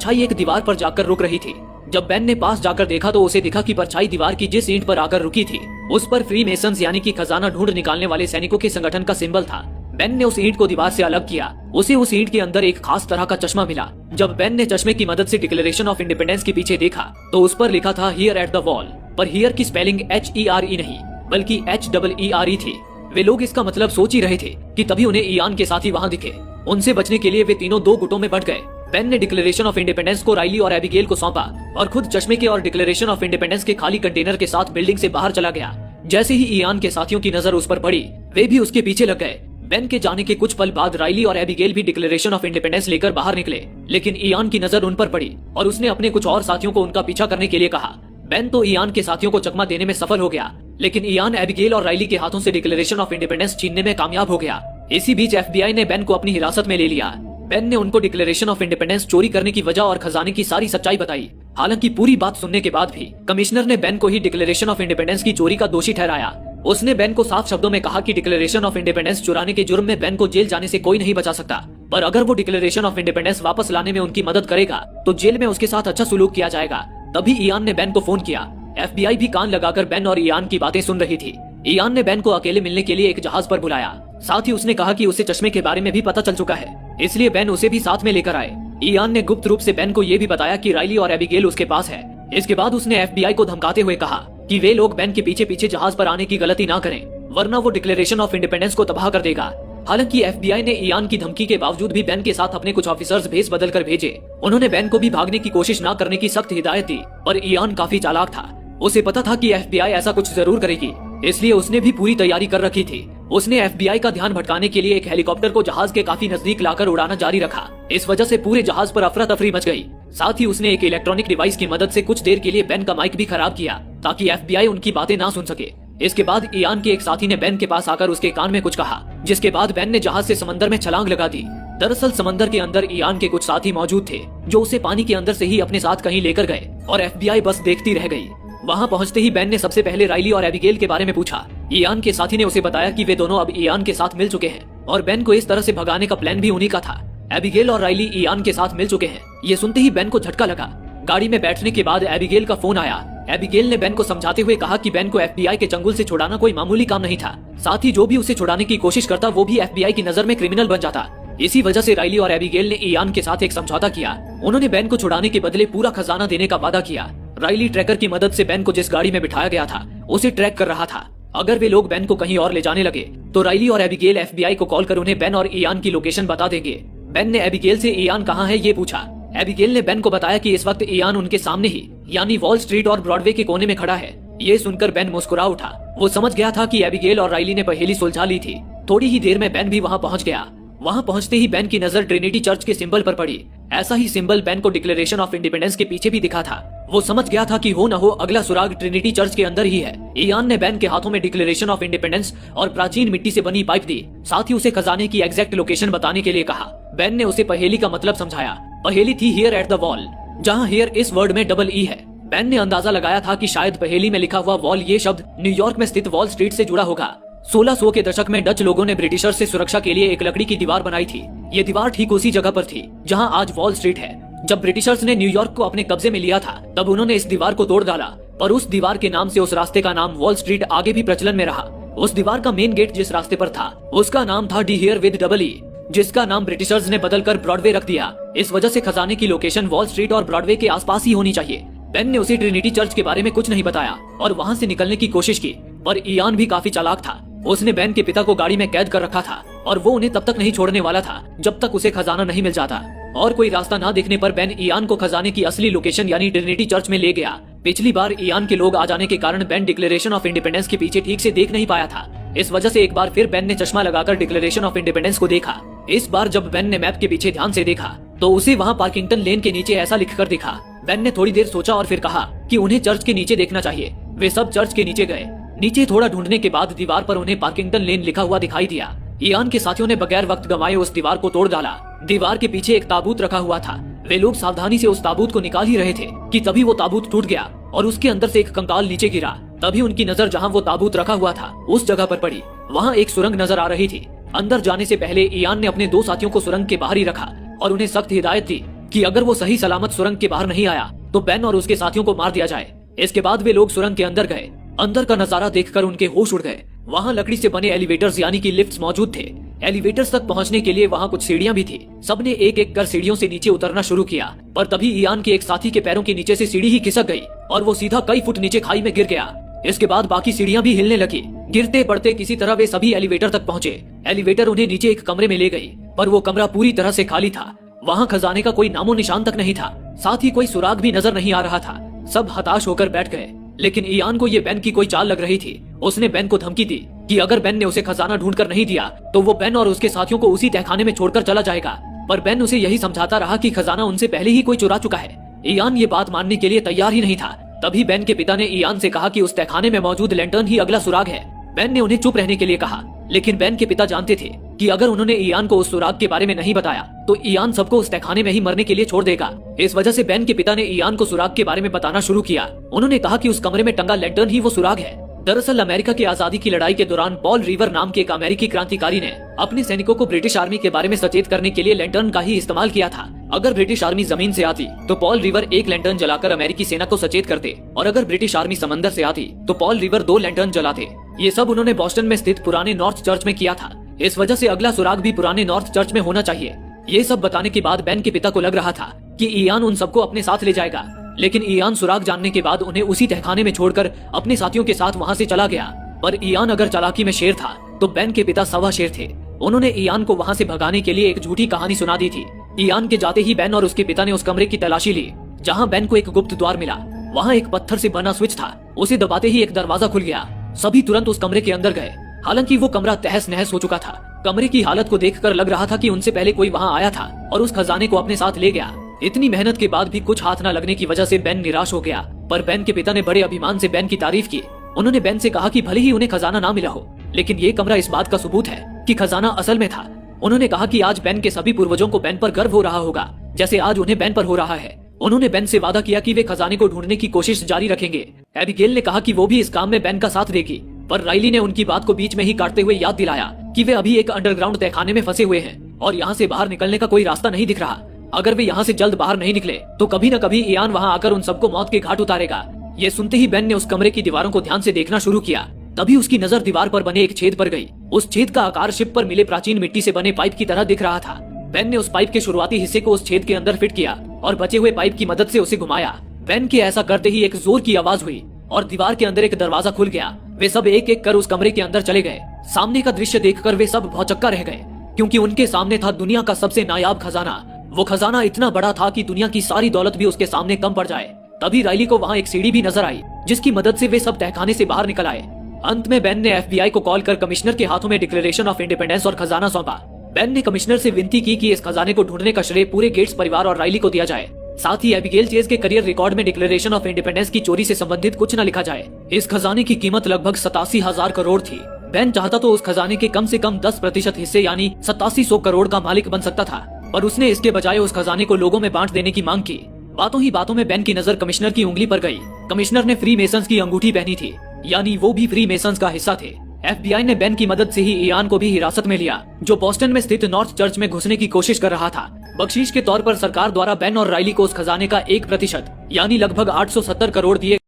परछाई एक दीवार पर जाकर रुक रही थी। जब बेन ने पास जाकर देखा तो उसे दिखा कि परछाई दीवार की जिस ईंट पर आकर रुकी थी उस पर फ्री मेसन्स यानी कि खजाना ढूंढ निकालने वाले सैनिकों के संगठन का सिंबल था। बेन ने उस ईंट को दीवार से अलग किया। उसे उस ईंट के अंदर एक खास तरह का चश्मा मिला। जब बेन ने चश्मे की मदद से डिक्लेरेशन ऑफ इंडिपेंडेंस के पीछे देखा तो उस पर लिखा था हियर एट द वॉल, पर हियर की स्पेलिंग HERE नहीं बल्कि HEERE थी। वे लोग इसका मतलब सोच ही रहे थे कि तभी उन्हें इयान के साथी वहां दिखे। उनसे बचने के लिए वे तीनों दो गुटों में बंट गए। बेन ने डिक्लेरेशन ऑफ इंडिपेंडेंस को राइली और एबिगेल को सौंपा और खुद चश्मे के और डिक्लेरेशन ऑफ इंडिपेंडेंस के खाली कंटेनर के साथ बिल्डिंग से बाहर चला गया। जैसे ही इयान के साथियों की नजर उस पर पड़ी वे भी उसके पीछे लग गए। बेन के जाने के कुछ पल बाद राइली और एबिगेल भी डिक्लेरेशन ऑफ इंडिपेंडेंस लेकर बाहर निकले, लेकिन इयान की नजर उन पर पड़ी और उसने अपने कुछ और साथियों को उनका पीछा करने के लिए कहा। बेन तो इयान के साथियों को चकमा देने में सफल हो गया, लेकिन इयान एबिगेल और राइली के हाथों से डिक्लेरेशन ऑफ इंडिपेंडेंस छीनने में कामयाब हो गया। इसी बीच FBI ने बेन को अपनी हिरासत में ले लिया। बेन ने उनको डिक्लेरेशन ऑफ इंडिपेंडेंस चोरी करने की वजह और खजाने की सारी सच्चाई बताई। हालांकि पूरी बात सुनने के बाद भी कमिश्नर ने बेन को ही डिक्लेरेशन ऑफ इंडिपेंडेंस की चोरी का दोषी ठहराया। उसने बेन को साफ शब्दों में कहा कि डिक्लेरेशन ऑफ इंडिपेंडेंस चुराने के जुर्म में बेन को जेल जाने से कोई नहीं बचा सकता, पर अगर वो डिक्लेरेशन ऑफ इंडिपेंडेंस वापस लाने में उनकी मदद करेगा तो जेल में उसके साथ अच्छा सुलूक किया जाएगा। तभी इयान ने बेन को फोन किया। FBI भी कान लगाकर बेन और इयान की बातें सुन रही थी। इयान ने बेन को अकेले मिलने के लिए एक जहाज पर बुलाया। साथ ही उसने कहा कि उसे चश्मे के बारे में भी पता चल चुका है, इसलिए बेन उसे भी साथ में लेकर आए। इयान ने गुप्त रूप से बेन को ये भी बताया कि राइली और एबिगेल उसके पास है। इसके बाद उसने FBI को धमकाते हुए कहा कि वे लोग बेन के पीछे पीछे जहाज पर आने की गलती ना करें, वरना वो डिक्लेरेशन ऑफ इंडिपेंडेंस को तबाह कर देगा। हालांकि FBI ने इयान की धमकी के बावजूद भी बेन के साथ अपने कुछ ऑफिसर्स भेस बदल कर भेजे। उन्होंने बेन को भी भागने की कोशिश न करने की सख्त हिदायत दी, पर इयान काफी चालाक था। उसे पता था कि FBI ऐसा कुछ जरूर करेगी, इसलिए उसने भी पूरी तैयारी कर रखी थी। उसने FBI का ध्यान भटकाने के लिए एक हेलीकॉप्टर को जहाज के काफी नजदीक लाकर उड़ाना जारी रखा। इस वजह से पूरे जहाज पर अफरा तफरी मच गई। साथ ही उसने एक इलेक्ट्रॉनिक डिवाइस की मदद से कुछ देर के लिए बेन का माइक भी खराब किया ताकि FBI उनकी बातें ना सुन सके। इसके बाद इयान के एक साथी ने बेन के पास आकर उसके कान में कुछ कहा, जिसके बाद बेन ने जहाज से समंदर में छलांग लगा दी। दरअसल समंदर के अंदर इयान के कुछ साथी मौजूद थे जो उसे पानी के अंदर से ही अपने साथ कहीं लेकर गए और FBI बस देखती रह गई। वहां पहुंचते ही बेन ने सबसे पहले राइली और एबिगेल के बारे में पूछा। इयान के साथी ने उसे बताया कि वे दोनों अब इयान के साथ मिल चुके हैं और बेन को इस तरह से भगाने का प्लान भी उन्हीं का था। एबिगेल और राइली इयान के साथ मिल चुके हैं, ये सुनते ही बेन को झटका लगा। गाड़ी में बैठने के बाद एबिगेल का फोन आया। एबिगेल ने बेन को समझाते हुए कहा कि बेन को FBI के चंगुल से छुड़ाना कोई मामूली काम नहीं था। साथ ही जो भी उसे छुड़ाने की कोशिश करता वो भी FBI की नजर में क्रिमिनल बन जाता। इसी वजह से राइली और एबिगेल ने इयान के साथ एक समझौता किया। उन्होंने बेन को छुड़ाने के बदले पूरा खजाना देने का वादा किया। राइली ट्रैकर की मदद से बेन को जिस गाड़ी में बिठाया गया था उसे ट्रैक कर रहा था। अगर वे लोग बेन को कहीं और ले जाने लगे तो राइली और एबिगेल FBI को कॉल कर उन्हें बेन और इयान की लोकेशन बता देंगे। बेन ने एबिगेल से इयान कहाँ है ये पूछा। एबिगेल ने बेन को बताया कि इस वक्त इयान उनके सामने ही यानी वॉल स्ट्रीट और ब्रॉडवे के कोने में खड़ा है। ये सुनकर बेन मुस्कुरा उठा। वो समझ गया था कि एबिगेल और राइली ने पहेली सुलझा ली थी। थोड़ी ही देर में बेन भी वहाँ पहुँच गया। वहाँ पहुँचते ही बेन की नजर ट्रिनिटी चर्च के सिंबल पर पड़ी। ऐसा ही सिंबल बेन को डिक्लेरेशन ऑफ इंडिपेंडेंस के पीछे भी दिखा था। वो समझ गया था कि हो न हो अगला सुराग ट्रिनिटी चर्च के अंदर ही है। इयान ने बेन के हाथों में डिक्लेरेशन ऑफ इंडिपेंडेंस और प्राचीन मिट्टी से बनी पाइप दी। साथ ही उसे खजाने की एग्जैक्ट लोकेशन बताने के लिए कहा। बेन ने उसे पहेली का मतलब समझाया। पहेली थी हियर एट द वॉल, जहाँ हियर इस वर्ड में डबल ई है। बेन ने अंदाजा लगाया था कि शायद पहेली में लिखा हुआ वॉल ये शब्द न्यूयॉर्क में स्थित वॉल स्ट्रीट से जुड़ा होगा। 1600 के दशक में डच लोगों ने ब्रिटिशर्स से सुरक्षा के लिए एक लकड़ी की दीवार बनाई थी। ये दीवार ठीक उसी जगह पर थी जहाँ आज वॉल स्ट्रीट है। जब ब्रिटिशर्स ने न्यूयॉर्क को अपने कब्जे में लिया था तब उन्होंने इस दीवार को तोड़ डाला, पर उस दीवार के नाम से उस रास्ते का नाम वॉल स्ट्रीट आगे भी प्रचलन में रहा। उस दीवार का मेन गेट जिस रास्ते पर था उसका नाम था D here with double E, जिसका नाम ब्रिटिशर्स ने बदलकर ब्रॉडवे रख दिया। इस वजह से खजाने की लोकेशन वॉल स्ट्रीट और ब्रॉडवे के आसपास ही होनी चाहिए। बेन ने उसे ट्रिनिटी चर्च के बारे में कुछ नहीं बताया और वहाँ से निकलने की कोशिश की, पर इयान भी काफी चालाक था। उसने बेन के पिता को गाड़ी में कैद कर रखा था और वो उन्हें तब तक नहीं छोड़ने वाला था जब तक उसे खजाना नहीं मिल जाता। और कोई रास्ता ना देखने पर बेन इयान को खजाने की असली लोकेशन यानी ट्रिनिटी चर्च में ले गया। पिछली बार इयान के लोग आ जाने के कारण बेन डिक्लेरेशन ऑफ इंडिपेंडेंस के पीछे ठीक से देख नहीं पाया था। इस वजह से एक बार फिर बेन ने चश्मा लगाकर डिक्लेरेशन ऑफ इंडिपेंडेंस को देखा। इस बार जब बेन ने मैप के पीछे ध्यान से देखा तो उसे वहाँ पार्किंगटन लेन के नीचे ऐसा लिखकर दिखा। बेन ने थोड़ी देर सोचा और फिर कहा कि उन्हें चर्च के नीचे देखना चाहिए। वे सब चर्च के नीचे गए। नीचे थोड़ा ढूंढने के बाद दीवार पर उन्हें पार्किंगटन लेन लिखा हुआ दिखाई दिया। इयान के साथियों ने बगैर वक्त गंवाए उस दीवार को तोड़ डाला। दीवार के पीछे एक ताबूत रखा हुआ था। वे लोग सावधानी से उस ताबूत को निकाल ही रहे थे कि तभी वो ताबूत टूट गया और उसके अंदर से एक कंकाल नीचे गिरा। तभी उनकी नजर जहाँ वो ताबूत रखा हुआ था उस जगह पर पड़ी। वहाँ एक सुरंग नजर आ रही थी। अंदर जाने से पहले इयान ने अपने दो साथियों को सुरंग के बाहर ही रखा और उन्हें सख्त हिदायत दी कि अगर वो सही सलामत सुरंग के बाहर नहीं आया तो बेन और उसके साथियों को मार दिया जाए। इसके बाद वे लोग सुरंग के अंदर गए। अंदर का नजारा देखकर उनके होश उड़ गए। वहाँ लकड़ी से बने एलिवेटर्स यानी कि लिफ्ट्स मौजूद थे। एलिवेटर्स तक पहुँचने के लिए वहाँ कुछ सीढ़ियाँ भी थी। सबने एक एक कर सीढ़ियों से नीचे उतरना शुरू किया, पर तभी इयान के एक साथी के पैरों के नीचे से सीढ़ी ही खिसक गई और वो सीधा कई फुट नीचे खाई में गिर गया। इसके बाद बाकी सीढ़ियाँ भी हिलने लगी। गिरते पड़ते किसी तरह वे सभी एलिवेटर तक पहुँचे। एलिवेटर उन्हें नीचे एक कमरे में ले गई, पर वो कमरा पूरी तरह से खाली था। वहाँ खजाने का कोई नामो निशान तक नहीं था, साथ ही कोई सुराग भी नजर नहीं आ रहा था। सब हताश होकर बैठ गए, लेकिन इयान को ये बेन की कोई चाल लग रही थी। उसने बेन को धमकी दी कि अगर बेन ने उसे खजाना ढूंढ कर नहीं दिया तो वो बेन और उसके साथियों को उसी तहखाने में छोड़कर चला जाएगा। पर बेन उसे यही समझाता रहा कि खजाना उनसे पहले ही कोई चुरा चुका है। इयान ये बात मानने के लिए तैयार ही नहीं था। तभी बेन के पिता ने इयान से कहा कि उस तहखाने में मौजूद लैंटर्न ही अगला सुराग है। बेन ने उन्हें चुप रहने के लिए कहा, लेकिन बेन के पिता जानते थे कि अगर उन्होंने इयान को उस सुराग के बारे में नहीं बताया तो इयान सबको उस तहखाने में ही मरने के लिए छोड़ देगा। इस वजह से बेन के पिता ने इयान को सुराग के बारे में बताना शुरू किया। उन्होंने कहा कि उस कमरे में टंगा लैंटर्न ही वो सुराग है। दरअसल अमेरिका की आजादी की लड़ाई के दौरान पॉल रिवर नाम के एक अमेरिकी क्रांतिकारी ने अपने सैनिकों को ब्रिटिश आर्मी के बारे में सचेत करने के लिए लैंटर्न का ही इस्तेमाल किया था। अगर ब्रिटिश आर्मी जमीन से आती तो पॉल रिवर एक लैंटर्न जलाकर अमेरिकी सेना को सचेत करते, और अगर ब्रिटिश आर्मी समंदर से आती तो पॉल रिवर 2 लैंटर्न जलाते। ये सब उन्होंने बॉस्टन में स्थित पुराने नॉर्थ चर्च में किया था। इस वजह से अगला सुराग भी पुराने नॉर्थ चर्च में होना चाहिए। ये सब बताने के बाद बेन के पिता को लग रहा था कि इयान उन सबको अपने साथ ले जाएगा, लेकिन इयान सुराग जानने के बाद उन्हें उसी तहखाने में छोड़कर अपने साथियों के साथ वहाँ से चला गया। पर इयान अगर चालाकी में शेर था तो बेन के पिता सवा शेर थे। उन्होंने इयान को वहाँ से भगाने के लिए एक झूठी कहानी सुना दी थी। इयान के जाते ही बेन और उसके पिता ने उस कमरे की तलाशी ली जहाँ बेन को एक गुप्त द्वार मिला। वहाँ एक पत्थर से बना स्विच था। उसे दबाते ही एक दरवाजा खुल गया। सभी तुरंत उस कमरे के अंदर गए। हालांकि वो कमरा तहस नहस हो चुका था। कमरे की हालत को देखकर लग रहा था कि उनसे पहले कोई वहाँ आया था और उस खजाने को अपने साथ ले गया। इतनी मेहनत के बाद भी कुछ हाथ न लगने की वजह से बेन निराश हो गया। पर बेन के पिता ने बड़े अभिमान से बेन की तारीफ की। उन्होंने बेन से कहा कि भले ही उन्हें खजाना ना मिला हो, लेकिन ये कमरा इस बात का सबूत है कि खजाना असल में था। उन्होंने कहा कि आज बेन के सभी पूर्वजों को बेन पर गर्व हो रहा होगा, जैसे आज उन्हें बेन पर हो रहा है। उन्होंने बेन से वादा किया कि वे खजाने को ढूंढने की कोशिश जारी रखेंगे। एबिगेल ने कहा कि वो भी इस काम में बेन का साथ देगी, पर राइली ने उनकी बात को बीच में ही काटते हुए याद दिलाया कि वे अभी एक अंडरग्राउंड तहखाने में फंसे हुए हैं और यहाँ से बाहर निकलने का कोई रास्ता नहीं दिख रहा। अगर वे यहाँ से जल्द बाहर नहीं निकले तो कभी न कभी इयान वहाँ आकर उन सबको मौत के घाट उतारेगा। ये सुनते ही बेन ने उस कमरे की दीवारों को ध्यान से देखना शुरू किया। तभी उसकी नजर दीवार पर बने एक छेद पर गई। उस छेद का आकार शिप पर मिले प्राचीन मिट्टी से बने पाइप की तरह दिख रहा था। बेन ने उस पाइप के शुरुआती हिस्से को उस छेद के अंदर फिट किया और बचे हुए पाइप की मदद से उसे घुमाया। बेन के ऐसा करते ही एक जोर की आवाज हुई और दीवार के अंदर एक दरवाजा खुल गया। वे सब एक एक कर उस कमरे के अंदर चले गए। सामने का दृश्य देखकर वे सब भौचक्का रह गए, क्योंकि उनके सामने था दुनिया का सबसे नायाब खजाना। वो खजाना इतना बड़ा था कि दुनिया की सारी दौलत भी उसके सामने कम पड़ जाए। तभी राइली को वहाँ एक सीढ़ी भी नजर आई, जिसकी मदद से वे सब तहखाने से बाहर निकल आए। अंत में बेन ने एफबीआई को कॉल कर कमिश्नर के हाथों में डिक्लेरेशन ऑफ इंडिपेंडेंस और खजाना सौंपा। बेन ने कमिश्नर से विनती की कि इस खजाने को ढूंढने का श्रेय पूरे गेट्स परिवार और राइली को दिया जाए। साथ ही एबिगेल चेज के करियर रिकॉर्ड में डिक्लेरेशन ऑफ इंडिपेंडेंस की चोरी से संबंधित कुछ न लिखा जाए। इस खजाने की कीमत लगभग 87,000 करोड़ थी। बेन चाहता तो उस खजाने के कम से कम 10% हिस्से यानी 8700 करोड़ का मालिक बन सकता था, पर उसने इसके बजाय उस खजाने को लोगों में बांट देने की मांग की। बातों ही बातों में बेन की नजर कमिश्नर की उंगली पर गई। कमिश्नर ने फ्री मेसन्स की अंगूठी पहनी थी, यानी वो भी फ्री मेसन्स का हिस्सा थे। एफबीआई ने बेन की मदद से ही इयान को भी हिरासत में लिया, जो बोस्टन में स्थित नॉर्थ चर्च में घुसने की कोशिश कर रहा था। बख्शीश के तौर पर सरकार द्वारा बेन और राइली को उस खजाने का 1% यानी लगभग 870 करोड़ दिए।